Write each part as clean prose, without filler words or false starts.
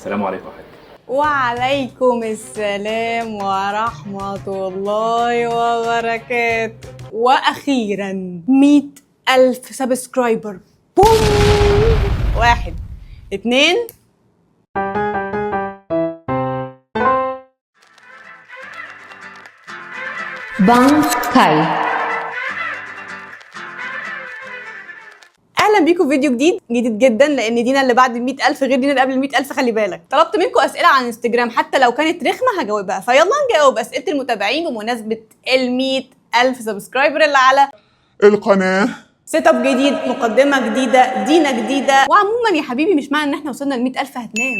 السلام عليكم يا حاج. وعليكم السلام ورحمة الله وبركاته. وأخيرا 100,000 سبسكرايبر. بوم. 1 2 بانكاي. اهلا بيكم في فيديو جديد جدا، لان دينا اللي بعد ال 100,000 غير دينا اللي قبل ال 100,000. خلي بالك، طلبت منكم اسئله عن انستجرام حتى لو كانت رخمه هجاوبها، فيلا نجاوب اسئله المتابعين بمناسبه ال 100,000 سبسكرايبر اللي على القناة. سيت اب جديد، مقدمه جديده، دينا جديده. وعموما يا حبيبي، مش معنى ان احنا وصلنا ل 100,000 هتنام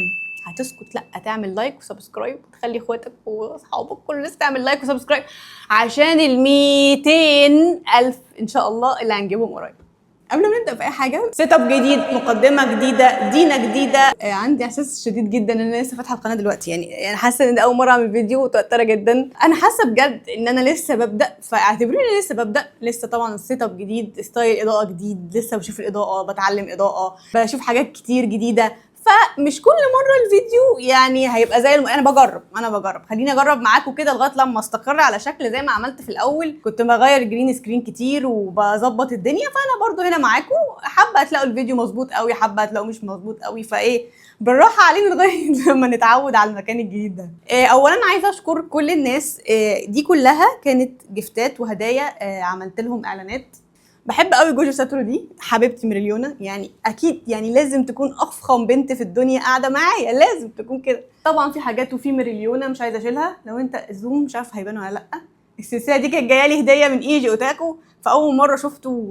هتسكت، لا، تعمل لايك وسبسكرايب وتخلي اخواتك واصحابك كل الناس تعمل لايك وسبسكرايب عشان ال 200,000 ان شاء الله اللي هنجيبهم قريب. قبل ما نبدا في اي حاجه، سيت اب جديد، مقدمه جديده، دينا جديده. عندي احساس شديد جدا ان انا لسه فاتحه القناه دلوقتي، يعني حاسه ان ده اول مره اعمل فيديو ومتوتره جدا. انا حاسه بجد ان انا لسه ببدا، فاعتبروني لسه ببدا. لسه طبعا السيت اب جديد، ستايل اضاءه جديد، لسه بشوف الاضاءه، بتعلم اضاءه، بشوف حاجات كتير جديده. فمش كل مره الفيديو يعني هيبقى زي انا بجرب. خليني اجرب معاكم كده لغايه لما استقر على شكل زي ما عملت في الاول. كنت بغير جرين سكرين كتير وبظبط الدنيا، فانا برضو هنا معاكم. حابه هتلاقوا الفيديو مظبوط قوي، حابه هتلاقوا مش مظبوط قوي، فايه بالراحه علينا لغايه لما نتعود على المكان الجديد ده. اولا عايزه اشكر كل الناس، دي كلها كانت جفتات وهدايا، عملت لهم اعلانات. بحب قوي جوجو ساتورو، دي حبيبتي ميريليونا، يعني اكيد يعني لازم تكون افخم بنت في الدنيا قاعده معايا، لازم تكون كده. طبعا في حاجات وفي ميريليونا مش عايزه اشيلها، لو انت زوم مش عارف هيبان ولا لا. السلسله دي كانت جايه لي هديه من ايجي اوتاكو، فاول مره شفته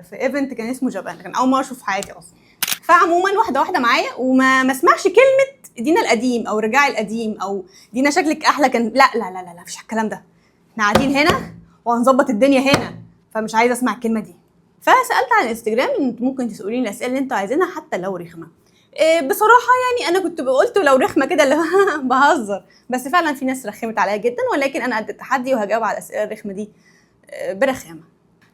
في ايفنت كان اسمه جابان، كان اول مره اشوف في حياتي اصلا. فعموما واحده واحده معايا، وما اسمعش كلمه دينا القديم او رجعي القديم او دينا شكلك احلى كان، لا لا لا لا، مفيش الكلام ده. احنا قاعدين هنا وهنظبط الدنيا هنا، فمش عايزه اسمع الكلمه دي. فسالت على الانستجرام ان انتوا ممكن تسالوني الاسئله اللي انتوا عايزينها حتى لو رخمه. بصراحه يعني انا كنت قلت لو رخمه كده اللي بهزر، بس فعلا في ناس رخمت عليا جدا، ولكن انا قد التحدي وهجاوب على الاسئله الرخمه دي برخامه.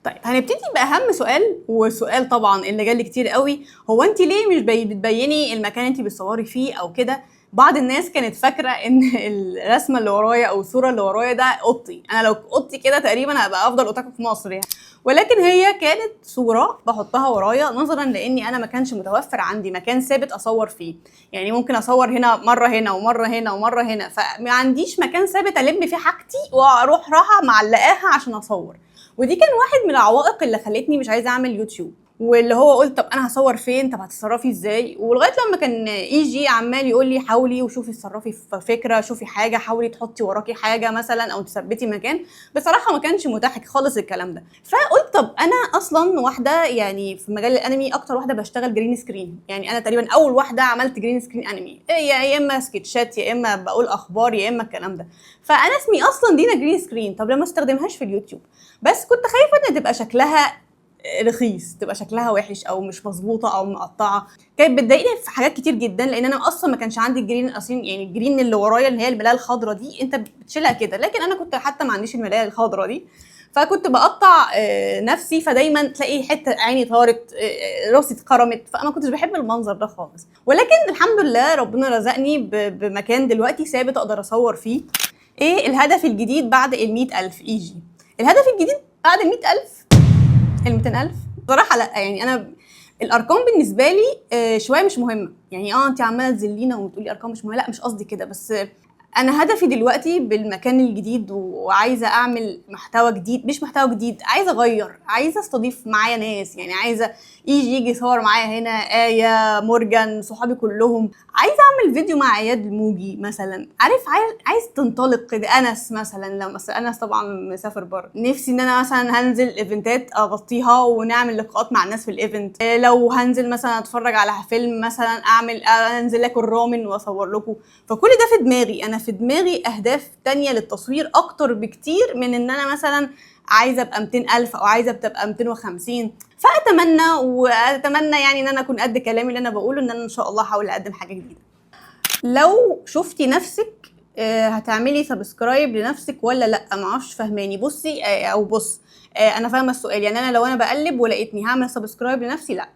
طيب هنبتدي باهم سؤال، وسؤال طبعا اللي جالي كتير قوي، هو انت ليه مش بتبيني المكان انت بتصوري فيه او كده؟ بعض الناس كانت فاكره ان الرسمه اللي ورايا او الصوره اللي ورايا ده اوضتي، انا لو اوضتي كده تقريبا هبقى افضل اوتاكو في مصر يعني. ولكن هي كانت صوره بحطها ورايا نظرا لاني انا ما كانش متوفر عندي مكان ثابت اصور فيه. يعني ممكن اصور هنا مره، هنا ومره هنا ومره هنا، فما عنديش مكان ثابت الم فيه حاجتي واروح راحه معلقاها عشان اصور. ودي كان واحد من العوائق اللي خلتني مش عايزه اعمل يوتيوب. واللي هو قلت طب انا هصور فين؟ طب هتتصرفي ازاي؟ ولغايه لما كان ايجي عمال يقول لي حاولي وشوفي اتصرفي في فكره، شوفي حاجه، حاولي تحطي وراكي حاجه مثلا او تثبتي مكان. بصراحه ما كانش متاح خالص الكلام ده. فقلت طب انا اصلا واحده يعني في مجال الانمي اكتر واحده بشتغل جرين سكرين، يعني انا تقريبا اول واحده عملت جرين سكرين انمي، يا اما سكتشات يا اما بقول اخبار يا اما الكلام ده. فانا اسمي اصلا دينا جرين سكرين، طب ليه ما استخدمهاش في اليوتيوب؟ بس كنت خايفه ان تبقى شكلها رخيص، تبقى شكلها وحش او مش مظبوطه او مقطعه. كانت بتضايقني في حاجات كتير جدا، لان انا اصلا ما كانش عندي الجرين الاصلي، يعني الجرين اللي ورايا اللي هي الملايه الخضراء دي انت بتشيلها كده، لكن انا كنت حتى ما عنديش الملايه الخضراء دي، فكنت بقطع نفسي، فدايما تلاقي حته عيني طارت، راسي اتخرمت، فانا ما كنتش بحب المنظر ده خالص. ولكن الحمد لله ربنا رزقني بمكان دلوقتي ثابت اقدر اصور فيه. ايه الهدف الجديد بعد ال 100,000 ايجي؟ الهدف الجديد بعد ال 100,000 ال 200,000 بصراحه لا، يعني انا الارقام بالنسبه لي شويه مش مهمه. يعني انت عماله تذلينا وتقولي ارقام مش مهمه، لا مش قصدي كده، بس انا هدفي دلوقتي بالمكان الجديد وعايزه اعمل محتوى جديد، مش محتوى جديد، عايزه اغير، عايزه استضيف معايا ناس، يعني عايزه يجي يصور معايا هنا آية، مورجان، صحابي كلهم. عايزه اعمل فيديو مع اياد الموجي مثلا، عايز تنطلق كده. انس مثلا، لو مثلا انس طبعا مسافر بره، نفسي ان انا مثلا هنزل ايفنتات اغطيها ونعمل لقاءات مع الناس في الايفنت. لو هنزل مثلا اتفرج على فيلم مثلا انزل اكل رامن واصور لكم. فكل ده في دماغي، انا في دماغي اهداف تانية للتصوير اكتر بكتير من ان انا مثلا عايزه ابقى 200,000 او عايزه ابقى 250. واتمنى يعني ان انا اكون قد كلامي اللي انا بقوله، ان انا ان شاء الله هحاول اقدم حاجه جديده. لو شفتي نفسك هتعملي سبسكرايب لنفسك ولا لا؟ معرفش فهماني. بصي او بص، انا فاهمه السؤال. يعني انا لو انا بقلب ولقيتني هعمل سبسكرايب لنفسي، لا،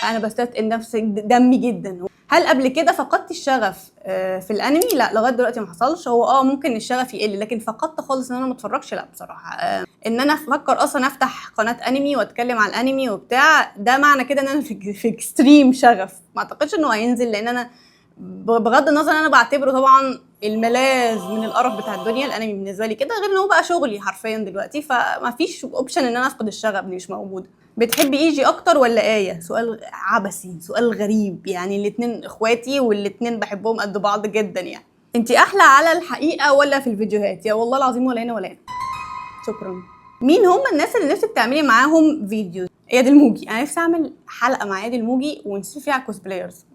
انا بستثقل نفسي دمي جدا. هل قبل كده فقدت الشغف في الانمي؟ لا، لغايه دلوقتي ما حصلش. هو ممكن الشغف يقل، لكن فقدت خالص ان انا ما اتفرجش، لا بصراحه. ان انا افكر اصلا افتح قناه انمي واتكلم عن الانمي وبتاع، ده معنى كده ان انا في اكستريم شغف. ما اعتقدش انه هينزل، لان انا بغض النظر انا بعتبره طبعا الملاذ من القرف بتاع الدنيا الانمي بالنسبه لي كده، غير ان هو بقى شغلي حرفيا دلوقتي، فما فيش اوبشن ان انا افقد الشغف، دي مش موجوده. بتحبي ايجي اكتر ولا ايه؟ سؤال عبثي، سؤال غريب يعني. الاتنين اخواتي والاتنين بحبهم قد بعض جدا يعني. انتي احلى على الحقيقه ولا في الفيديوهات؟ يا والله العظيم ولا هنا ولا هنا. شكرا. مين هم الناس اللي نفسك تعملي معاهم فيديو؟ اياد الموجي. انا نفسي اعمل حلقه مع اياد الموجي ونشوف فيها كوسبلايرز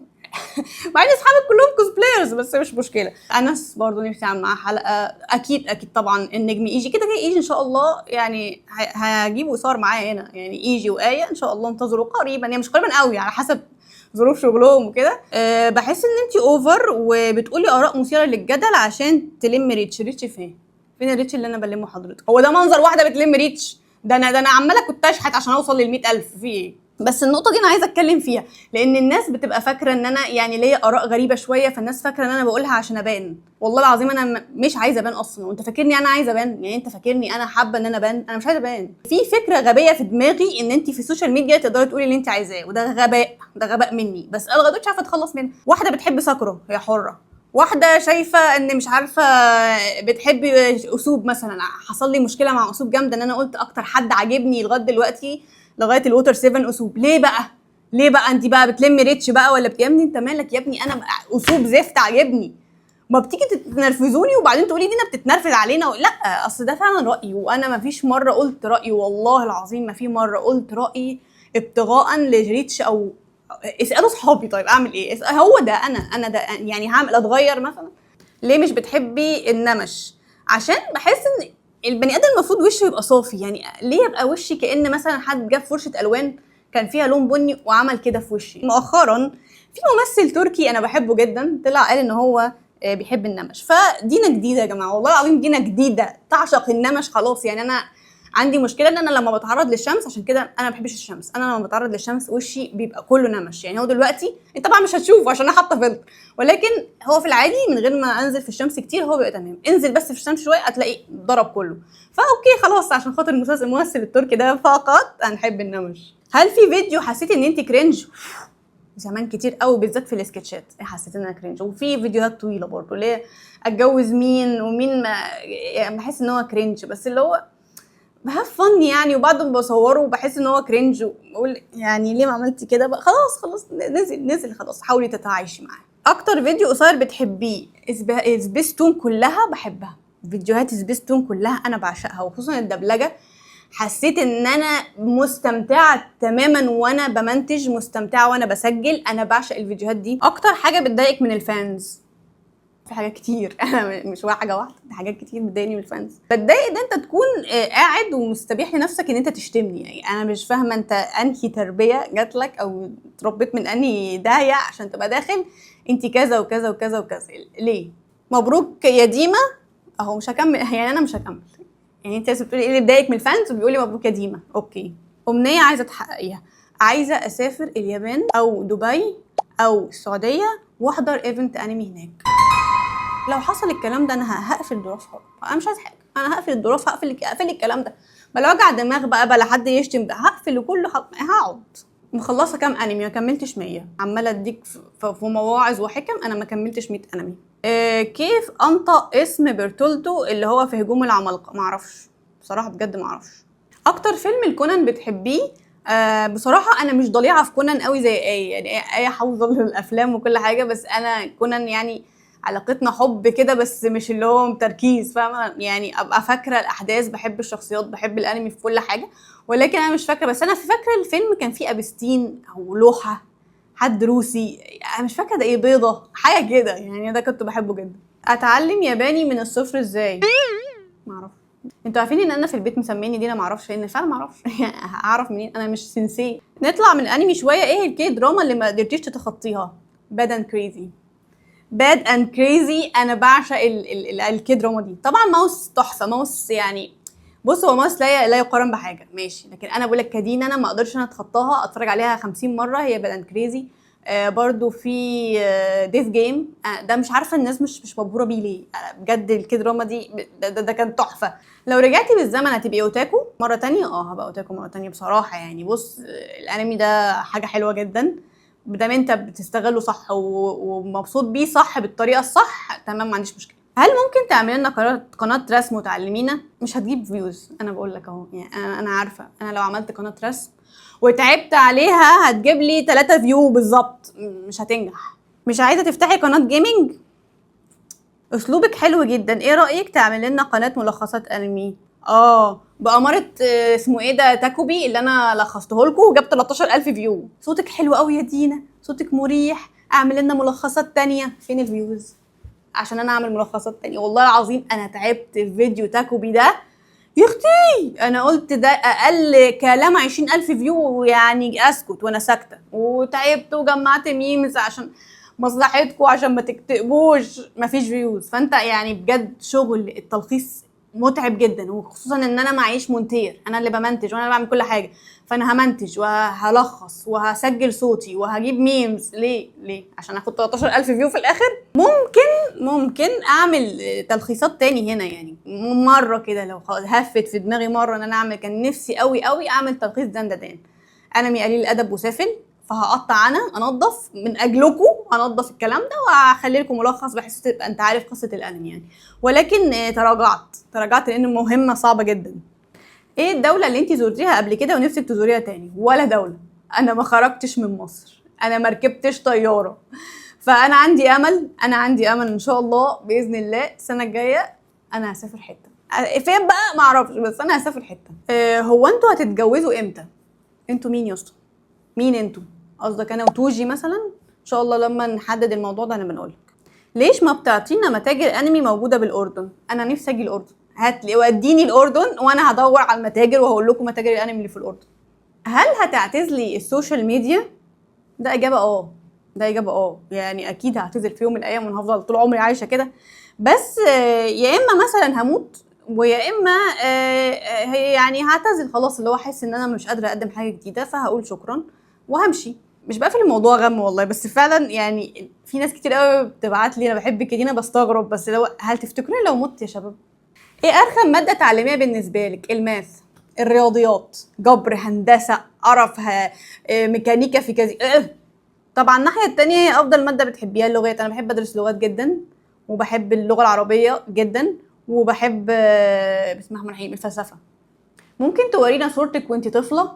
مع ان اصحابي كلهم كوسبلايرز، بس مش مشكله. انس برضه نفسي اعمل معاه حلقه. اكيد طبعا النجم ايجي، كده كده ايجي ان شاء الله يعني هجيبه وصار معايا هنا يعني. ايجي وايه ان شاء الله انتظروا قريبا، يعني مش قريبا قوي على حسب ظروف شغلهم وكده. بحس ان انتي اوفر وبتقولي اراء مثيره للجدل عشان تلم ريتش. ريتش فين الريتش اللي انا بلمه حضرتك؟ هو ده منظر واحده بتلم ريتش؟ ده انا عماله كنت اشحت عشان اوصل لل100,000 في ايه؟ بس النقطه دي انا عايزه اتكلم فيها، لان الناس بتبقى فاكره ان انا يعني ليا اراء غريبه شويه، فالناس فاكره ان انا بقولها عشان ابان. والله العظيم انا مش عايزه ابان اصلا. وانت فاكرني انا عايزه ابان؟ يعني انت فاكرني انا حابه ان انا ابان؟ انا مش عايزه ابان. في فكره غبيه في دماغي ان انت في السوشيال ميديا تقدري تقولي اللي انت عايزاه، وده غباء، ده غباء مني. بس انا لغايه مش عارفه اتخلص منه. واحده بتحب ساكورا هي حره، واحده شايفه ان مش عارفه بتحب اسلوب مثلا. حصل لي مشكله مع اسلوب جامده، ان انا قلت اكتر حد عاجبني لغايه دلوقتي لغايه الووتر 7 اسلوب. ليه بقى انت بقى بتلمي ريتش بقى ولا يا ابني انت مالك يا ابني؟ انا اسلوب زفت عاجبني، ما بتيجي تنرفزوني وبعدين تقولي دينا بتتنرفز علينا لا، اصل ده فعلا رايي، وانا ما فيش مره قلت رايي، والله العظيم ما في مره قلت رايي ابتغاء لريتش او اسالوا صحابي. طيب اعمل ايه؟ هو ده انا ده يعني هعمل اتغير مثلا؟ ليه مش بتحبي النمش؟ عشان بحس ان البني ادم المفروض وشه يبقى صافي. يعني ليه يبقى وشي كأن مثلا حد جاب فرشه الوان كان فيها لون بني وعمل كده في وشي؟ مؤخرا في ممثل تركي انا بحبه جدا طلع قال ان هو بيحب النمش. فدينا جديده يا جماعه، والله العظيم دينا جديده تعشق النمش خلاص. يعني انا عندي مشكله ان انا لما بتعرض للشمس، عشان كده انا ما بحبش الشمس، انا لما بتعرض للشمس وشي بيبقى كله نمش. يعني هو دلوقتي انت طبعا مش هتشوفه عشان انا حاطه فلتر، ولكن هو في العادي من غير ما انزل في الشمس كتير هو بيبقى تمام. انزل بس في الشمس شويه هتلاقي ضرب كله. فاوكي خلاص، عشان خاطر الممثل التركي ده فقط هنحب النمش. هل في فيديو حسيتي ان انت كرنج؟ زمان كتير قوي، بالذات في السكتشات حسيت ان انا كرنج. وفي فيديوهات طويله برضه ليه اتجوز مين ومين، ما يعني بحس ان هو كرنج، بس اللي هو بهاف فن يعني. وبعد ما بصوره بحس ان هو كرنج وبقول يعني ليه ما عملتي كده بقى؟ خلاص نزل خلاص، حاولي تتعايشي معاه. اكتر فيديو قصير بتحبيه؟ سبيستون كلها بحبها، فيديوهات سبيستون كلها انا بعشقها، وخصوصا الدبلجه. حسيت ان انا مستمتعه تماما وانا بمنتج، مستمتعه وانا بسجل. انا بعشق الفيديوهات دي. اكتر حاجه بتضايقك من الفانز؟ في حاجات كتير انا مش حاجه واحده، في حاجات كتير بتضايقني من الفانز. بتضايق ان انت تكون قاعد ومستبيح لنفسك ان انت تشتمني. يعني انا مش فاهمه انت انهي تربيه جات لك او اتربيت من انهي داهيه عشان تبقى داخل انت كذا وكذا وكذا وكذا. ليه؟ مبروك يا ديما اهو. مش هكمل يعني، انا مش هكمل. يعني انت بتقولي ايه اللي بتضايقك من الفانز وبيقولي مبروك يا ديما؟ اوكي. امنيه عايزه تحققيها؟ عايزه اسافر اليابان او دبي او السعوديه واحضر ايفنت انمي هناك. لو حصل الكلام ده انا هقفل الدراسه خالص. انا مش عايز حاجه، انا هقفل الدراسه، هقفل الكلام ده، بلا وجع دماغ بقى، بلا حد يشتم بقى، هقفل وكله هقعد. مخلصه كام انمي؟ ما كملتش 100. عماله اديك في مواعظ وحكم، انا ما كملتش 100 انمي. كيف انطق اسم بيرتولتو اللي هو في هجوم العمالقه؟ ما اعرفش بصراحه، بجد ما اعرفش. اكتر فيلم الكونان بتحبيه؟ بصراحه انا مش ضليعه في كونان قوي زي ايه. يعني ايه حافظه الافلام وكل حاجه، بس انا كونان يعني علاقتنا حب كده، بس مش اللي هو تركيز، فاهمه؟ يعني ابقى فاكره الاحداث، بحب الشخصيات، بحب الانمي في كل حاجه، ولكن انا مش فاكره. بس انا فاكره الفيلم كان فيه ابستين او لوحه حد روسي، انا مش فاكره ده ايه، بيضه حاجه كده يعني. ده كنت بحبه جدا. اتعلم ياباني من الصفر ازاي؟ معرفش. انتوا عارفين ان انا في البيت مسميني دينا معرفش، لان فعلا معرفش هعرف منين؟ انا مش سنسي. نطلع من الانمي شويه. ايه الكي دراما اللي ما قدرتيش تتخطيها؟ باد اند كريزي. باد اند كريزي انا بعشق الكي دراما دي. طبعا ماوس تحفه، ماوس يعني بص، هو ماوس لا يقارن بحاجه ماشي، لكن انا بقول لك كدين انا ما اقدرش انا اتخطاها، اتفرج عليها 50 مره. هي باد اند كريزي. برضو في ديث جيم، ده مش عارفه الناس مش مبهوره بيه ليه. بجد الكدراما دي ده كان تحفه. لو رجعتي بالزمن هتبقي اوتاكو مره تانية؟ هبقى اوتاكو مره تانية بصراحه. يعني بص، الانمي ده حاجه حلوه جدا بدام انت بتستغله صح ومبسوط بيه صح بالطريقه الصح، تمام، ما عنديش مشكله. هل ممكن تعمل لنا قناه رسم وتعلمينا؟ مش هتجيب فيوز، انا بقول لك اهو. يعني انا عارفه انا لو عملت قناه رسم وتعبت عليها هتجيب لي 3 فيو بالظبط، مش هتنجح. مش عايزه تفتحي قناه جيمنج؟ اسلوبك حلو جدا، ايه رايك تعمل لنا قناه ملخصات انمي؟ بأمارة اسمه ايه ده، تاكوبي، اللي انا لخصته لكم وجاب 13000 فيو. صوتك حلو قوي يا دينا، صوتك مريح. اعمل لنا ملخصات تانية. فين الفيوز عشان انا اعمل ملخصات تانية؟ والله العظيم انا تعبت في فيديو تاكوبي ده يا اختي. انا قلت ده اقل كلام 20000 فيو، يعني اسكت وانا ساكته. وتعبت وجمعت ميمز عشان مصلحتكم عشان ما تكتئبوش. مفيش فيوز. فانت يعني بجد شغل التلخيص متعب جدا، وخصوصا ان انا معيش مونتير، انا اللي بمنتج وانا اللي بعمل كل حاجه. فانا همنتج وهلخص وهسجل صوتي وهجيب ميمز. ليه عشان اخد 13000 فيو في الاخر؟ ممكن اعمل تلخيصات تاني هنا، يعني مره كده لو هفت في دماغي مره ان انا اعمل. كان نفسي قوي اعمل تلخيص دندان انمي قليل الادب وسافل. فهقطع انا انضف من اجلكم، انضف الكلام ده وهخلي لكم ملخص بحيث تبقى انت عارف قصه الانمي يعني. ولكن تراجعت لان المهمه صعبه جدا. ايه الدوله اللي انت زرتيها قبل كده ونفسك تزوريها تاني؟ ولا دوله. انا ما خرجتش من مصر، انا ما ركبتش طياره. فانا عندي امل ان شاء الله باذن الله السنه الجايه انا هسافر حته. فين بقى ما اعرفش، بس انا هسافر حته. هو انتوا هتتجوزوا امتى؟ انتوا مين يا اسطى؟ مين انتوا؟ قصدك انا وتوجي مثلا؟ ان شاء الله لما نحدد الموضوع ده انا بنقولك. ليش ما بتعطينا متاجر انمي موجوده بالاردن؟ انا نفسي اجي الاردن. هات لي وديني الاردن وانا هدور على المتاجر وهقول لكم متاجر الانمي اللي في الاردن. هل هتعتزلي السوشيال ميديا؟ ده اجابه يعني اكيد هعتزل في يوم من الايام وانا هفضل طول عمري عايشه كده. بس يا اما مثلا هموت، ويا اما هي يعني هعتزل خلاص، اللي هو احس ان انا مش قادره اقدم حاجه جديده فهقول شكرا وهمشي. مش بقفل الموضوع غم والله، بس فعلا يعني في ناس كتير قوي بتبعت لي انا بحبك يا دينا، بستغرب. بس لو هل تفتكروني لو مت يا شباب؟ ايه ارخم ماده تعليميه بالنسبه لك؟ الماث، الرياضيات، جبر، هندسه، قرف، ميكانيكا في كذا. طبعا الناحيه التانية هي افضل ماده بتحبيها اللغات. انا بحب ادرس لغات جدا، وبحب اللغه العربيه جدا، وبحب بسم الله الرحمن الرحيم الفلسفه. ممكن تورينا صورتك وانتي طفله؟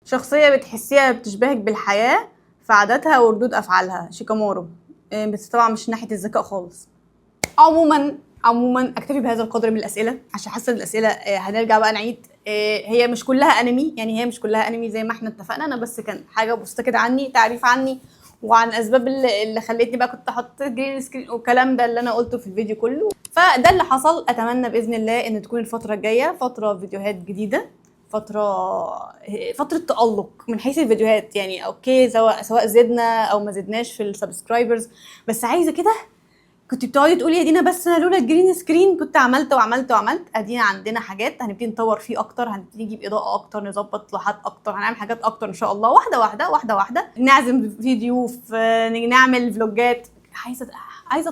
شخصيه بتحسيها بتشبهك بالحياه في عاداتها وردود افعالها؟ شيكامورو. بس طبعا مش ناحيه الذكاء خالص. عموما اكتفي بهذا القدر من الاسئله عشان حاسه الاسئله هنرجع بقى نعيد. هي مش كلها انمي، يعني هي مش كلها انمي زي ما احنا اتفقنا. انا بس كان حاجه بسيطه كده عني، تعريف عني وعن اسباب اللي خلتني بقى كنت احط جرين سكرين والكلام ده اللي انا قلته في الفيديو كله. فده اللي حصل. اتمنى باذن الله ان تكون الفتره الجايه فتره فيديوهات جديده، فتره تالق من حيث الفيديوهات. يعني اوكي، سواء زدنا او ما زدناش في السبسكرايبرز، بس عايزه كده. كنت بتقعدي تقولي يا دينا بس انا لولا الجرين سكرين كنت عملت ادينا عندنا حاجات هنبتدي نطور فيه اكتر، هنبتدي نجيب اضاءه اكتر، نظبط لوحات اكتر، هنعمل حاجات اكتر ان شاء الله، واحده نعزم في ضيوف، نعمل فلوجات. عايزه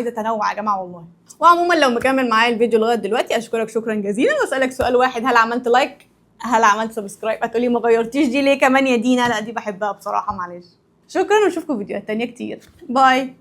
اتنوع يا جماعه والله. وعموما لو مكمل معايا الفيديو لغايه دلوقتي اشكرك شكرا جزيلا، واسالك سؤال واحد: هل عملت لايك؟ هل عملت سبسكرايب؟ هتقولي ما غيرتيش دي ليه كمان يا دينا؟ لا دي بحبها بصراحه، معلش. شكرا، واشوفكم فيديوهات تانية كتير. باي.